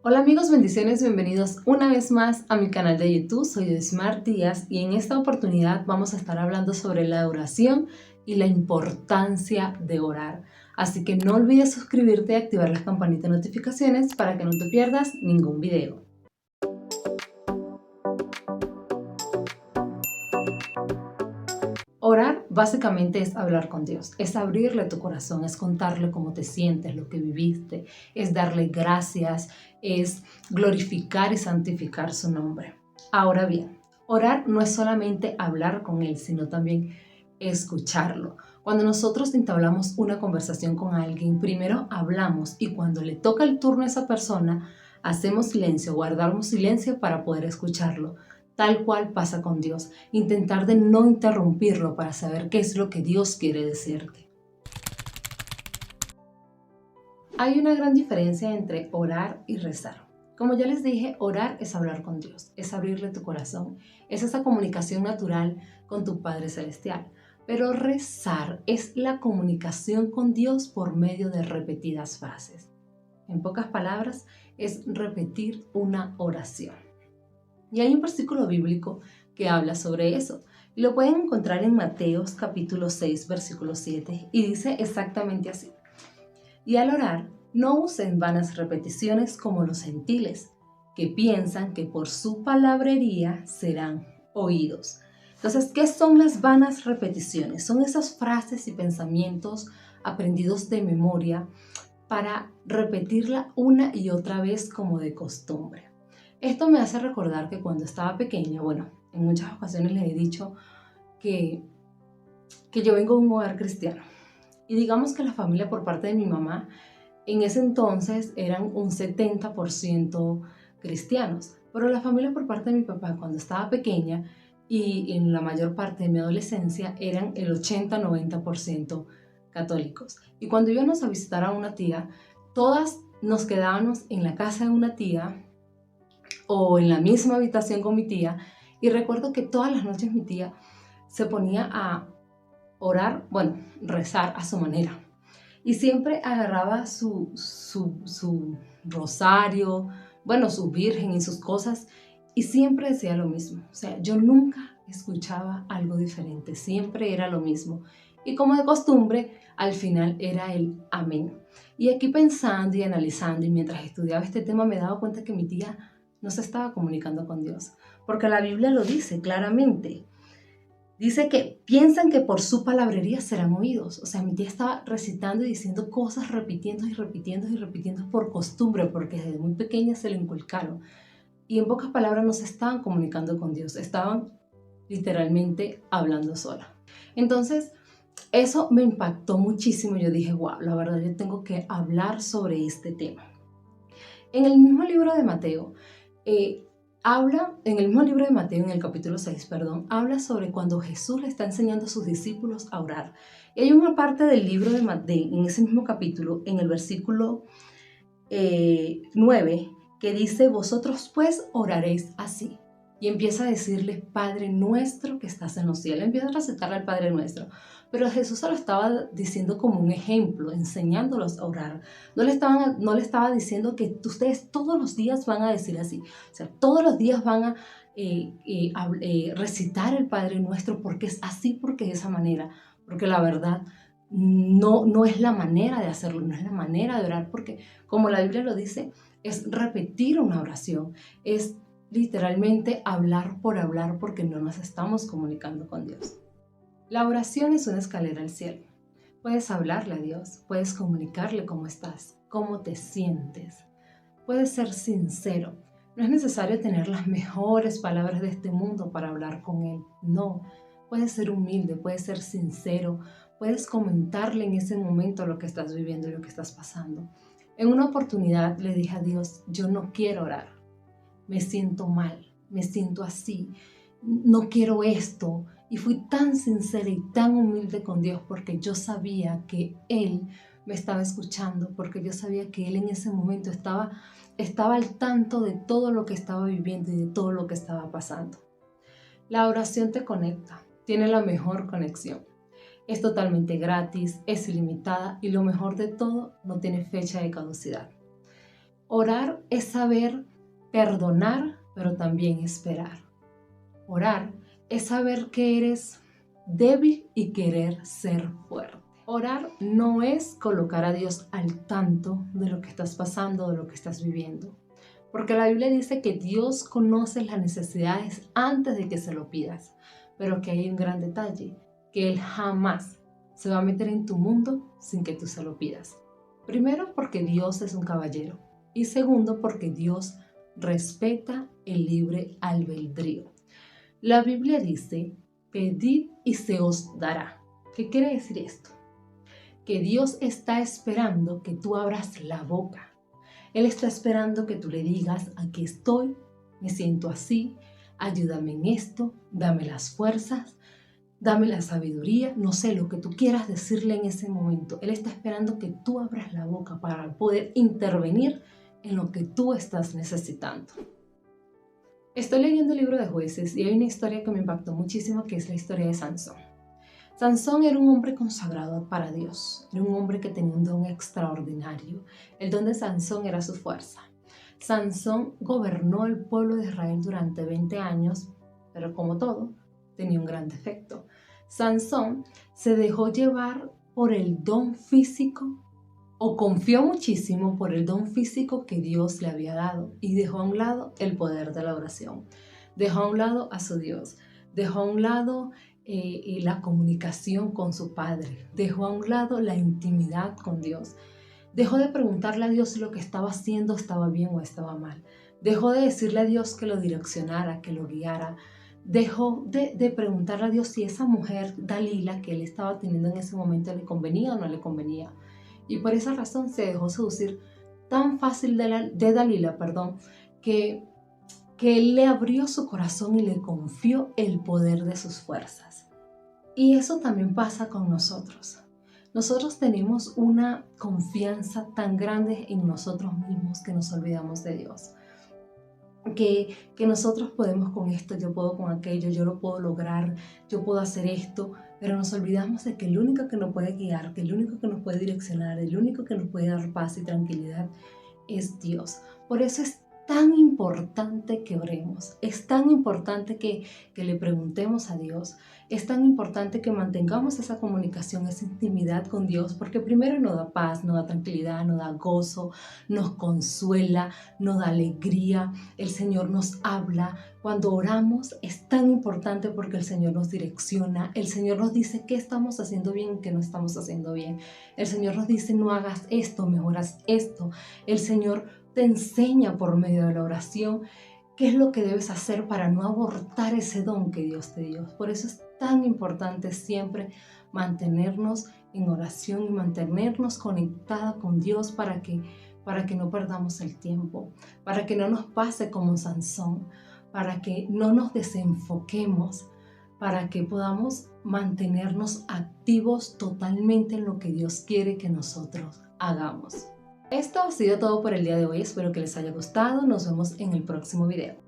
Hola amigos, bendiciones, bienvenidos una vez más a mi canal de YouTube. Soy Smart Díaz y en esta oportunidad vamos a estar hablando sobre la oración y la importancia de orar. Así que no olvides suscribirte y activar las campanitas de notificaciones para que no te pierdas ningún video. Orar básicamente es hablar con Dios, es abrirle tu corazón, es contarle cómo te sientes, lo que viviste, es darle gracias, es glorificar y santificar su nombre. Ahora bien, orar no es solamente hablar con Él, sino también escucharlo. Cuando nosotros entablamos una conversación con alguien, primero hablamos y cuando le toca el turno a esa persona, hacemos silencio, guardamos silencio para poder escucharlo. Tal cual pasa con Dios, intentar de no interrumpirlo para saber qué es lo que Dios quiere decirte. Hay una gran diferencia entre orar y rezar. Como ya les dije, orar es hablar con Dios, es abrirle tu corazón, es esa comunicación natural con tu Padre Celestial. Pero rezar es la comunicación con Dios por medio de repetidas frases. En pocas palabras, es repetir una oración. Y hay un versículo bíblico que habla sobre eso. Y lo pueden encontrar en Mateos capítulo 6, versículo 7. Y dice exactamente así. Y al orar, no usen vanas repeticiones como los gentiles, que piensan que por su palabrería serán oídos. Entonces, ¿qué son las vanas repeticiones? Son esas frases y pensamientos aprendidos de memoria para repetirla una y otra vez como de costumbre. Esto me hace recordar que cuando estaba pequeña, bueno, en muchas ocasiones les he dicho que yo vengo de un hogar cristiano. Y digamos que la familia por parte de mi mamá, en ese entonces eran un 70% cristianos. Pero la familia por parte de mi papá, cuando estaba pequeña y en la mayor parte de mi adolescencia, eran el 80-90% católicos. Y cuando íbamos a visitar a una tía, todas nos quedábamos en la casa de una tía o en la misma habitación con mi tía, y recuerdo que todas las noches mi tía se ponía a orar, bueno, rezar a su manera, y siempre agarraba su rosario, bueno, su virgen y sus cosas, y siempre decía lo mismo. O sea, yo nunca escuchaba algo diferente, siempre era lo mismo. Y como de costumbre, al final era el amén. Y aquí pensando y analizando, y mientras estudiaba este tema, me daba cuenta que mi tía no se estaba comunicando con Dios, porque la Biblia lo dice claramente. Dice que piensan que por su palabrería serán oídos. O sea, mi tía estaba recitando y diciendo cosas, repitiendo y repitiendo y repitiendo por costumbre, porque desde muy pequeña se lo inculcaron. Y en pocas palabras no se estaban comunicando con Dios, estaban literalmente hablando sola. Entonces, eso me impactó muchísimo. Yo dije, wow, la verdad yo tengo que hablar sobre este tema. En el mismo libro de Mateo, en el capítulo 6, perdón, habla sobre cuando Jesús le está enseñando a sus discípulos a orar. Y hay una parte del libro de Mateo, en ese mismo capítulo, en el versículo 9, que dice, vosotros pues oraréis así. Y empieza a decirle, Padre nuestro que estás en los cielos. Empieza a recitarle al Padre nuestro. Pero Jesús se lo estaba diciendo como un ejemplo, enseñándolos a orar. No le estaba diciendo que ustedes todos los días van a decir así. O sea, todos los días van a recitar el Padre nuestro porque es así, porque de esa manera. Porque la verdad no es la manera de hacerlo, no es la manera de orar, porque como la Biblia lo dice, es repetir una oración, es literalmente hablar por hablar porque no nos estamos comunicando con Dios. La oración es una escalera al cielo. Puedes hablarle a Dios, puedes comunicarle cómo estás, cómo te sientes. Puedes ser sincero. No es necesario tener las mejores palabras de este mundo para hablar con Él. No. Puedes ser humilde, puedes ser sincero, puedes comentarle en ese momento lo que estás viviendo y lo que estás pasando. En una oportunidad le dije a Dios, yo no quiero orar. Me siento mal, me siento así, no quiero esto. Y fui tan sincera y tan humilde con Dios porque yo sabía que Él me estaba escuchando, porque yo sabía que Él en ese momento estaba al tanto de todo lo que estaba viviendo y de todo lo que estaba pasando. La oración te conecta, tiene la mejor conexión. Es totalmente gratis, es ilimitada y lo mejor de todo, no tiene fecha de caducidad. Orar es saber perdonar, pero también esperar. Orar es saber que eres débil y querer ser fuerte. Orar no es colocar a Dios al tanto de lo que estás pasando, de lo que estás viviendo. Porque la Biblia dice que Dios conoce las necesidades antes de que se lo pidas. Pero que hay un gran detalle, que Él jamás se va a meter en tu mundo sin que tú se lo pidas. Primero, porque Dios es un caballero. Y segundo, porque Dios respeta el libre albedrío. La Biblia dice, pedid y se os dará. ¿Qué quiere decir esto? Que Dios está esperando que tú abras la boca. Él está esperando que tú le digas, aquí estoy, me siento así, ayúdame en esto, dame las fuerzas, dame la sabiduría, no sé, lo que tú quieras decirle en ese momento. Él está esperando que tú abras la boca para poder intervenir en lo que tú estás necesitando. Estoy leyendo el libro de Jueces y hay una historia que me impactó muchísimo, que es la historia de Sansón. Sansón era un hombre consagrado para Dios, era un hombre que tenía un don extraordinario. El don de Sansón era su fuerza. Sansón gobernó el pueblo de Israel durante 20 años, pero como todo, tenía un gran defecto. Sansón se dejó llevar por el don físico, o confió muchísimo por el don físico que Dios le había dado, y dejó a un lado el poder de la oración. Dejó a un lado a su Dios, dejó a un lado la comunicación con su Padre, dejó a un lado la intimidad con Dios, dejó de preguntarle a Dios si lo que estaba haciendo estaba bien o estaba mal, dejó de decirle a Dios que lo direccionara, que lo guiara, dejó de preguntarle a Dios si esa mujer Dalila que él estaba teniendo en ese momento le convenía o no le convenía, y por esa razón se dejó seducir tan fácil de Dalila, que él le abrió su corazón y le confió el poder de sus fuerzas. Y eso también pasa con nosotros. Nosotros tenemos una confianza tan grande en nosotros mismos que nos olvidamos de Dios. Que nosotros podemos con esto, yo puedo con aquello, yo lo puedo lograr, yo puedo hacer esto, pero nos olvidamos de que el único que nos puede guiar, que el único que nos puede direccionar, el único que nos puede dar paz y tranquilidad es Dios. Por eso es tan importante que oremos, es tan importante que le preguntemos a Dios, es tan importante que mantengamos esa comunicación, esa intimidad con Dios, porque primero nos da paz, nos da tranquilidad, nos da gozo, nos consuela, nos da alegría, el Señor nos habla. Cuando oramos es tan importante porque el Señor nos direcciona, el Señor nos dice qué estamos haciendo bien y qué no estamos haciendo bien. El Señor nos dice no hagas esto, mejor haz esto. El Señor te enseña por medio de la oración qué es lo que debes hacer para no abortar ese don que Dios te dio. Por eso es tan importante siempre mantenernos en oración y mantenernos conectados con Dios para que no perdamos el tiempo, para que no nos pase como Sansón, para que no nos desenfoquemos, para que podamos mantenernos activos totalmente en lo que Dios quiere que nosotros hagamos. Esto ha sido todo por el día de hoy, espero que les haya gustado, nos vemos en el próximo video.